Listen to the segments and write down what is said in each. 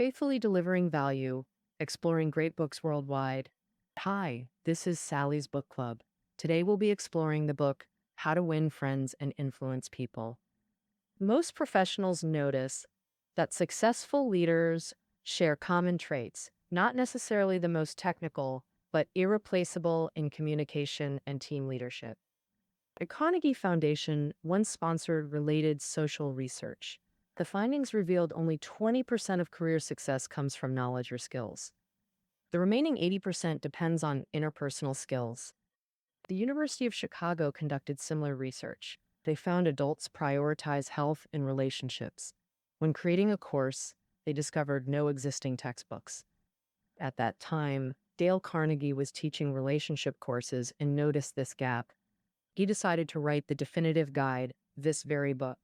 faithfully delivering value, exploring great books worldwide. Hi, this is Sally's Book Club. Today we'll be exploring the book How to Win Friends and Influence People. Most professionals notice that successful leaders share common traits, not necessarily the most technical, but irreplaceable in communication and team leadership. The Carnegie Foundation once sponsored related social research. The findings revealed only 20% of career success comes from knowledge or skills. The remaining 80% depends on interpersonal skills. The University of Chicago conducted similar research. They found adults prioritize health and relationships. When creating a course, they discovered no existing textbooks. At that time, Dale Carnegie was teaching relationship courses and noticed this gap. He decided to write the definitive guide, this very book.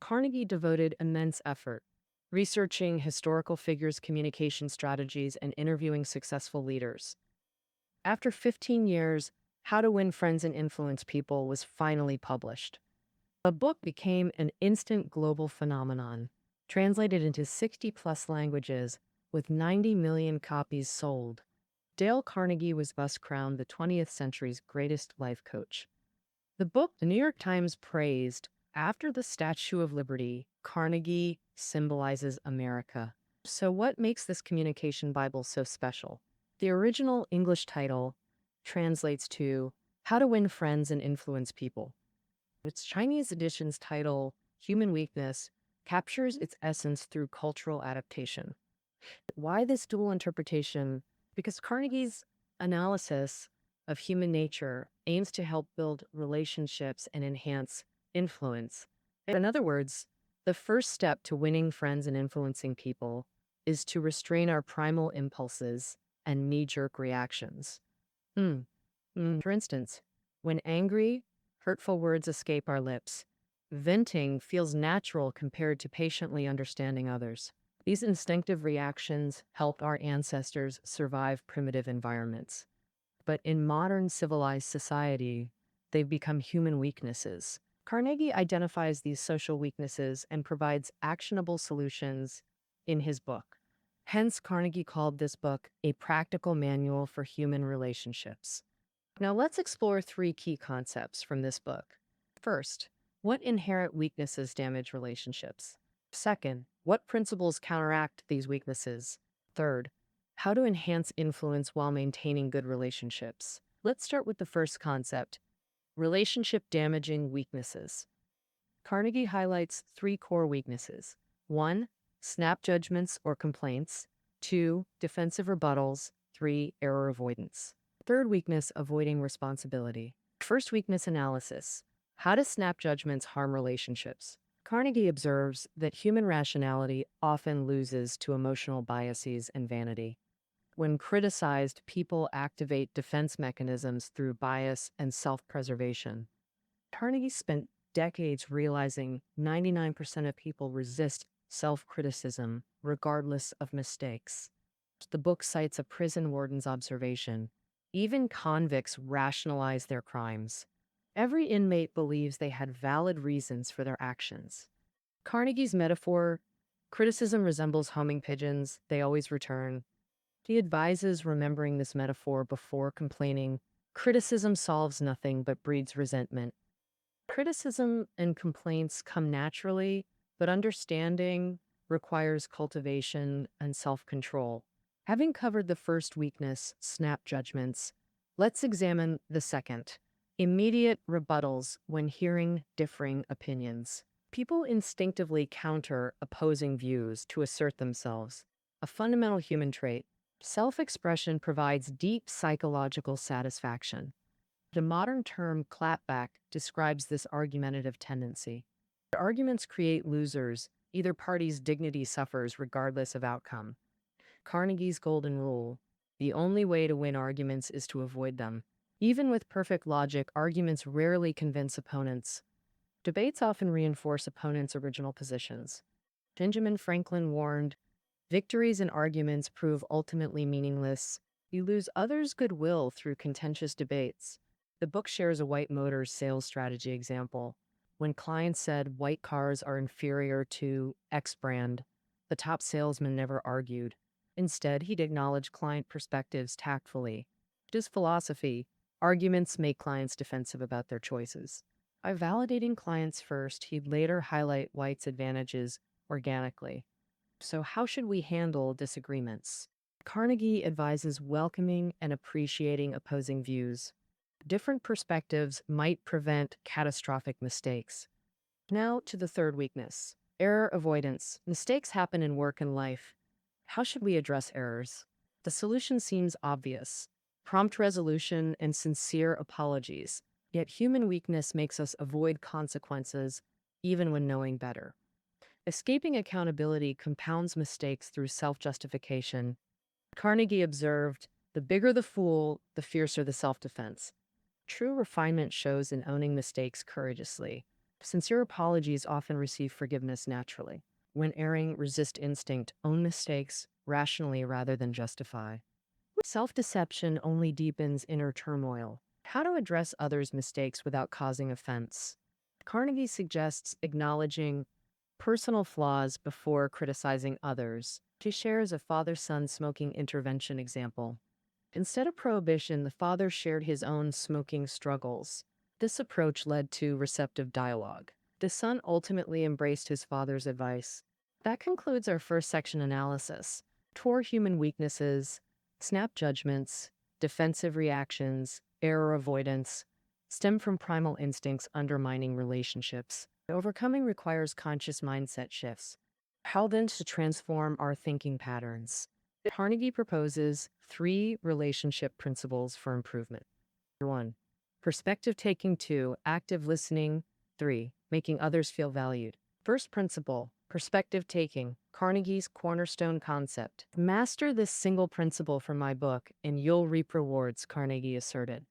Carnegie devoted immense effort, researching historical figures, communication strategies, and interviewing successful leaders. After 15 years, How to Win Friends and Influence People was finally published. The book became an instant global phenomenon, translated into 60-plus languages, with 90 million copies sold. Dale Carnegie was thus crowned the 20th century's greatest life coach. The book, the New York Times praised, after the Statue of Liberty, Carnegie symbolizes America. So what makes this communication Bible so special? The original English title translates to How to Win Friends and Influence People. Its Chinese edition's title, Human Weakness, captures its essence through cultural adaptation. Why this dual interpretation? Because Carnegie's analysis of human nature aims to help build relationships and enhance influence. In other words, the first step to winning friends and influencing people is to restrain our primal impulses and knee-jerk reactions. For instance, when angry, hurtful words escape our lips, venting feels natural compared to patiently understanding others. These instinctive reactions helped our ancestors survive primitive environments. But in modern civilized society, they've become human weaknesses. Carnegie identifies these social weaknesses and provides actionable solutions in his book. Hence, Carnegie called this book a practical manual for human relationships. Now, let's explore 3 key concepts from this book. First, what inherent weaknesses damage relationships? Second, what principles counteract these weaknesses? Third, how to enhance influence while maintaining good relationships. Let's start with the first concept, relationship damaging weaknesses. Carnegie highlights 3 core weaknesses. 1, snap judgments or complaints. 2, defensive rebuttals. 3, error avoidance. Third weakness, avoiding responsibility. First weakness, analysis. How do snap judgments harm relationships? Carnegie observes that human rationality often loses to emotional biases and vanity. When criticized, people activate defense mechanisms through bias and self-preservation. Carnegie spent decades realizing 99% of people resist self-criticism, regardless of mistakes. The book cites a prison warden's observation. Even convicts rationalize their crimes. Every inmate believes they had valid reasons for their actions. Carnegie's metaphor, criticism resembles homing pigeons, they always return. He advises remembering this metaphor before complaining. Criticism solves nothing but breeds resentment. Criticism and complaints come naturally, but understanding requires cultivation and self-control. Having covered the first weakness, snap judgments, let's examine the second, immediate rebuttals when hearing differing opinions. People instinctively counter opposing views to assert themselves, a fundamental human trait. Self-expression provides deep psychological satisfaction. The modern term clapback describes this argumentative tendency. Arguments create losers. Either party's dignity suffers regardless of outcome. Carnegie's golden rule: the only way to win arguments is to avoid them. Even with perfect logic, arguments rarely convince opponents. Debates often reinforce opponents' original positions. Benjamin Franklin warned, victories in arguments prove ultimately meaningless. You lose others' goodwill through contentious debates. The book shares a White Motors sales strategy example. When clients said white cars are inferior to X brand, The top salesman never argued. Instead, he'd acknowledge client perspectives tactfully. His philosophy, arguments make clients defensive about their choices. By validating clients first, he'd later highlight White's advantages organically. So, how should we handle disagreements? Carnegie advises welcoming and appreciating opposing views. Different perspectives might prevent catastrophic mistakes. Now to the third weakness, error avoidance. Mistakes happen in work and life. How should we address errors? The solution seems obvious: prompt resolution and sincere apologies. Yet human weakness makes us avoid consequences, even when knowing better. Escaping accountability compounds mistakes through self justification. Carnegie observed, "The bigger the fool, the fiercer the self defense." True refinement shows in owning mistakes courageously. Sincere apologies often receive forgiveness naturally. When erring, resist instinct, own mistakes rationally rather than justify. Self deception only deepens inner turmoil. How to address others' mistakes without causing offense? Carnegie suggests acknowledging personal flaws before criticizing others. She shares a father son smoking intervention example. Instead of prohibition, the father shared his own smoking struggles. This approach led to receptive dialogue. The son ultimately embraced his father's advice. That concludes our first section analysis. Core human weaknesses, snap judgments, defensive reactions, error avoidance, stem from primal instincts undermining relationships. Overcoming requires conscious mindset shifts. How then to transform our thinking patterns? Carnegie proposes 3 relationship principles for improvement. 1. Perspective taking. 2. Active listening. 3. Making others feel valued. First principle, perspective taking, Carnegie's cornerstone concept. Master this single principle from my book, and you'll reap rewards, Carnegie asserted.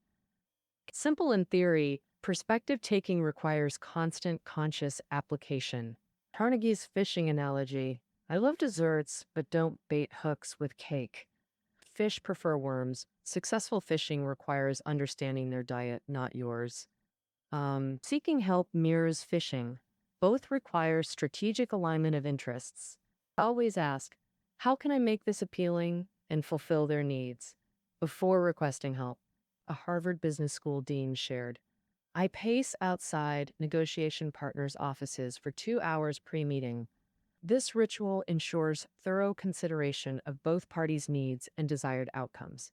Simple in theory, perspective taking requires constant conscious application. Carnegie's fishing analogy: I love desserts, but don't bait hooks with cake. Fish prefer worms. Successful fishing requires understanding their diet, not yours. Seeking help mirrors fishing. Both require strategic alignment of interests. Always ask, how can I make this appealing and fulfill their needs? Before requesting help. A Harvard Business School dean shared, I pace outside negotiation partners' offices for 2 hours pre-meeting. This ritual ensures thorough consideration of both parties' needs and desired outcomes.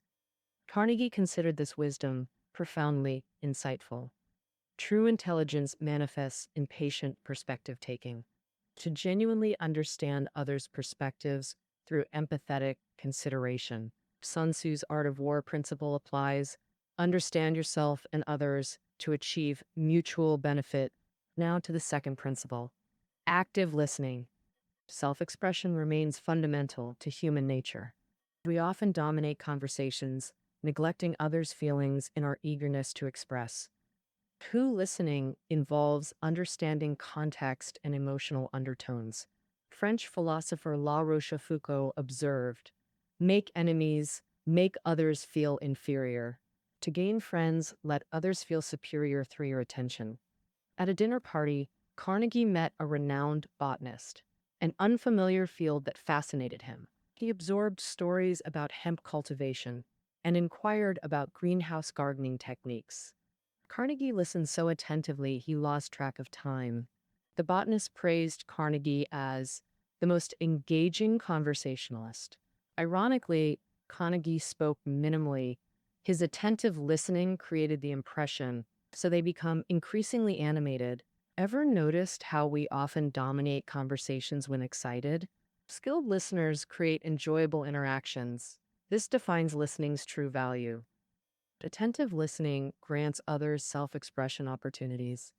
Carnegie considered this wisdom profoundly insightful. True intelligence manifests in patient perspective taking. To genuinely understand others' perspectives through empathetic consideration. Sun Tzu's Art of War principle applies. Understand yourself and others to achieve mutual benefit. Now to the second principle, active listening. Self-expression remains fundamental to human nature. We often dominate conversations, neglecting others' feelings in our eagerness to express. True listening involves understanding context and emotional undertones. French philosopher La Rochefoucauld observed, make enemies, make others feel inferior. To gain friends, let others feel superior through your attention. At a dinner party, Carnegie met a renowned botanist, an unfamiliar field that fascinated him. He absorbed stories about hemp cultivation and inquired about greenhouse gardening techniques. Carnegie listened so attentively he lost track of time. The botanist praised Carnegie as the most engaging conversationalist. Ironically, Carnegie spoke minimally. His attentive listening created the impression, so they become increasingly animated. Ever noticed how we often dominate conversations when excited? Skilled listeners create enjoyable interactions. This defines listening's true value. Attentive listening grants others self-expression opportunities.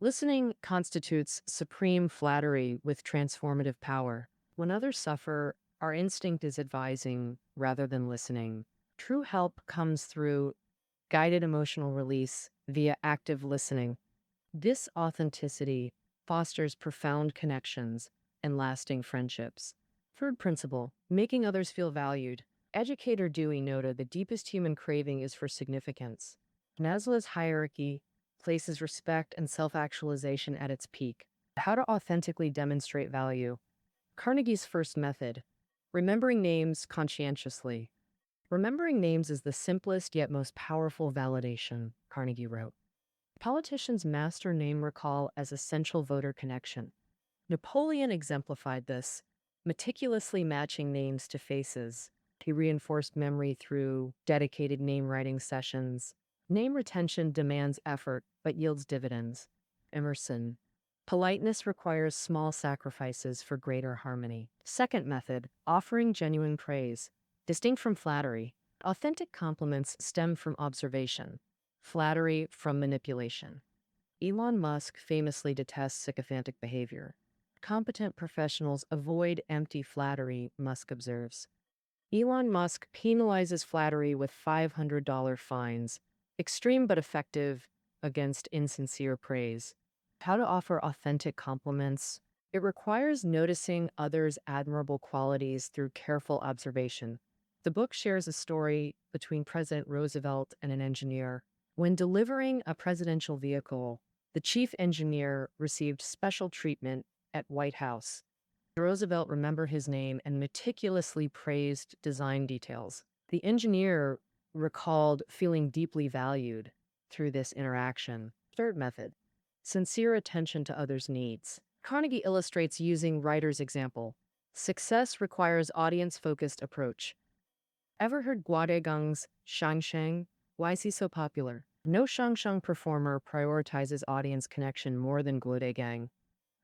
Listening constitutes supreme flattery with transformative power. When others suffer, our instinct is advising rather than listening. True help comes through guided emotional release via active listening. This authenticity fosters profound connections and lasting friendships. Third principle, making others feel valued. Educator Dewey noted the deepest human craving is for significance. Maslow's hierarchy places respect and self-actualization at its peak. How to authentically demonstrate value. Carnegie's first method, remembering names conscientiously. Remembering names is the simplest yet most powerful validation, Carnegie wrote. Politicians master name recall as essential voter connection. Napoleon exemplified this, meticulously matching names to faces. He reinforced memory through dedicated name writing sessions. Name retention demands effort but yields dividends. Emerson. Politeness requires small sacrifices for greater harmony. Second method, offering genuine praise. Distinct from flattery, authentic compliments stem from observation, flattery from manipulation. Elon Musk famously detests sycophantic behavior. Competent professionals avoid empty flattery, Musk observes. Elon Musk penalizes flattery with $500 fines, extreme but effective against insincere praise. How to offer authentic compliments. It requires noticing others' admirable qualities through careful observation. The book shares a story between President Roosevelt and an engineer. When delivering a presidential vehicle, the chief engineer received special treatment at White House. Roosevelt remembered his name and meticulously praised design details. The engineer recalled feeling deeply valued through this interaction. Third method, sincere attention to others' needs. Carnegie illustrates using writer's example. Success requires audience-focused approach. Ever heard Guodegang's Shangsheng? Why is he so popular? No Shangsheng performer prioritizes audience connection more than Guodegang.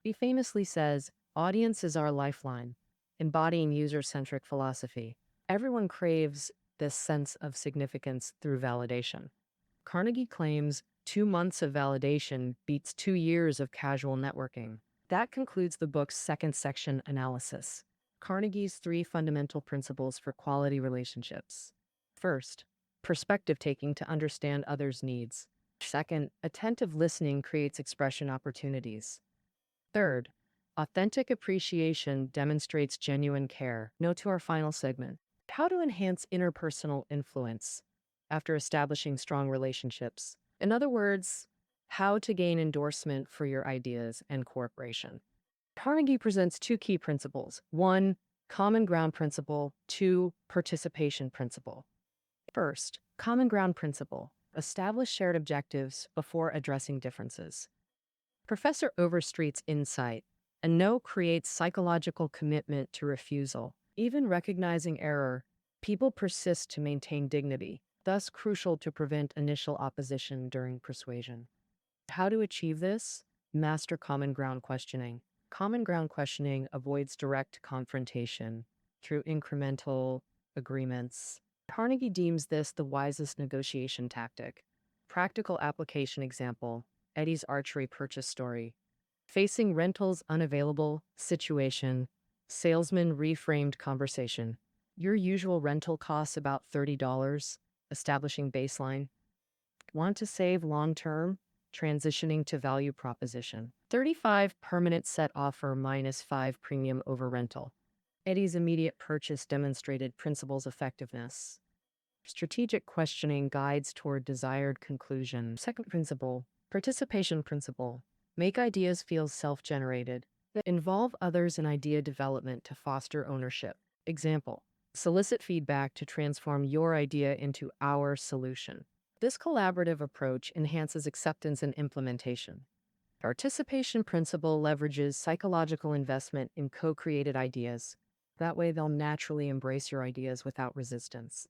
He famously says, audience is our lifeline, embodying user-centric philosophy. Everyone craves this sense of significance through validation. Carnegie claims 2 months of validation beats 2 years of casual networking. That concludes the book's second section analysis. Carnegie's 3 fundamental principles for quality relationships. First, perspective taking to understand others' needs. Second, attentive listening creates expression opportunities. Third, authentic appreciation demonstrates genuine care. Now to our final segment. How to enhance interpersonal influence after establishing strong relationships. In other words, how to gain endorsement for your ideas and cooperation. Carnegie presents 2 key principles. 1, common ground principle. 2, participation principle. First, common ground principle. Establish shared objectives before addressing differences. Professor Overstreet's insight, a no creates psychological commitment to refusal. Even recognizing error, people persist to maintain dignity, thus crucial to prevent initial opposition during persuasion. How to achieve this? Master common ground questioning. Common ground questioning avoids direct confrontation through incremental agreements. Carnegie deems this the wisest negotiation tactic. Practical application example, Eddie's archery purchase story. Facing rentals unavailable situation, salesman reframed conversation. Your usual rental costs about $30, establishing baseline. Want to save long-term? Transitioning to value proposition. 35 permanent set offer minus 5 premium over rental. Eddie's immediate purchase demonstrated principle's effectiveness. Strategic questioning guides toward desired conclusion. Second principle, participation principle. Make ideas feel self-generated. Involve others in idea development to foster ownership. Example, solicit feedback to transform your idea into our solution. This collaborative approach enhances acceptance and implementation. Participation principle leverages psychological investment in co-created ideas. That way they'll naturally embrace your ideas without resistance.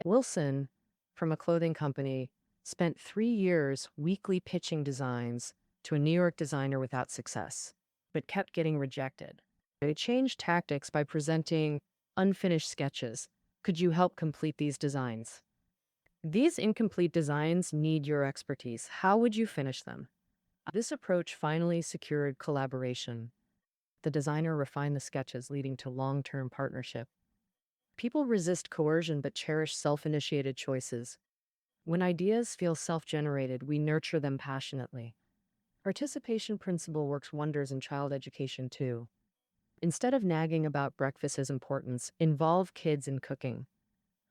Wilson, from a clothing company, spent 3 years weekly pitching designs to a New York designer without success, but kept getting rejected. They changed tactics by presenting unfinished sketches. Could you help complete these designs? These incomplete designs need your expertise. How would you finish them? This approach finally secured collaboration. The designer refined the sketches, leading to long-term partnership. People resist coercion but cherish self-initiated choices. When ideas feel self-generated, we nurture them passionately. Participation principle works wonders in child education too. Instead of nagging about breakfast's importance, involve kids in cooking.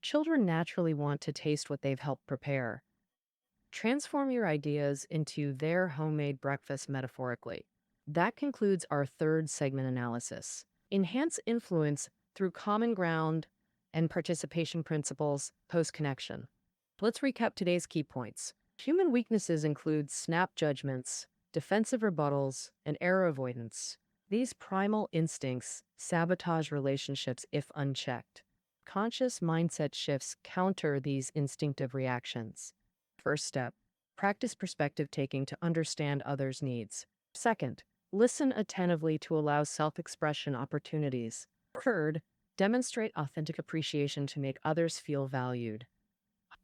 Children naturally want to taste what they've helped prepare. Transform your ideas into their homemade breakfast metaphorically. That concludes our third segment analysis. Enhance influence through common ground and participation principles, post connection. Let's recap today's key points. Human weaknesses include snap judgments, defensive rebuttals, and error avoidance. These primal instincts sabotage relationships if unchecked. Conscious mindset shifts counter these instinctive reactions. First step, practice perspective taking to understand others' needs. Second, listen attentively to allow self expression opportunities. Third, demonstrate authentic appreciation to make others feel valued.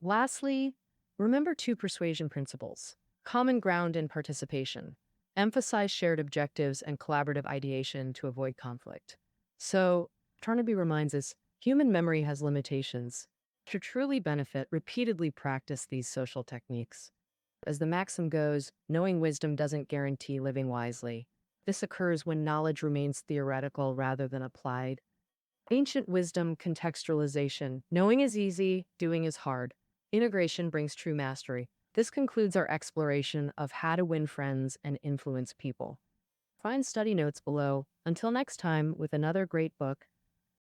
Lastly, remember two persuasion principles: common ground and participation. Emphasize shared objectives and collaborative ideation to avoid conflict. So, Carnegie reminds us human memory has limitations. To truly benefit, repeatedly practice these social techniques. As the maxim goes, knowing wisdom doesn't guarantee living wisely. This occurs when knowledge remains theoretical rather than applied. Ancient wisdom contextualization. Knowing is easy, doing is hard. Integration brings true mastery. This concludes our exploration of how to win friends and influence people. Find study notes below. Until next time, with another great book.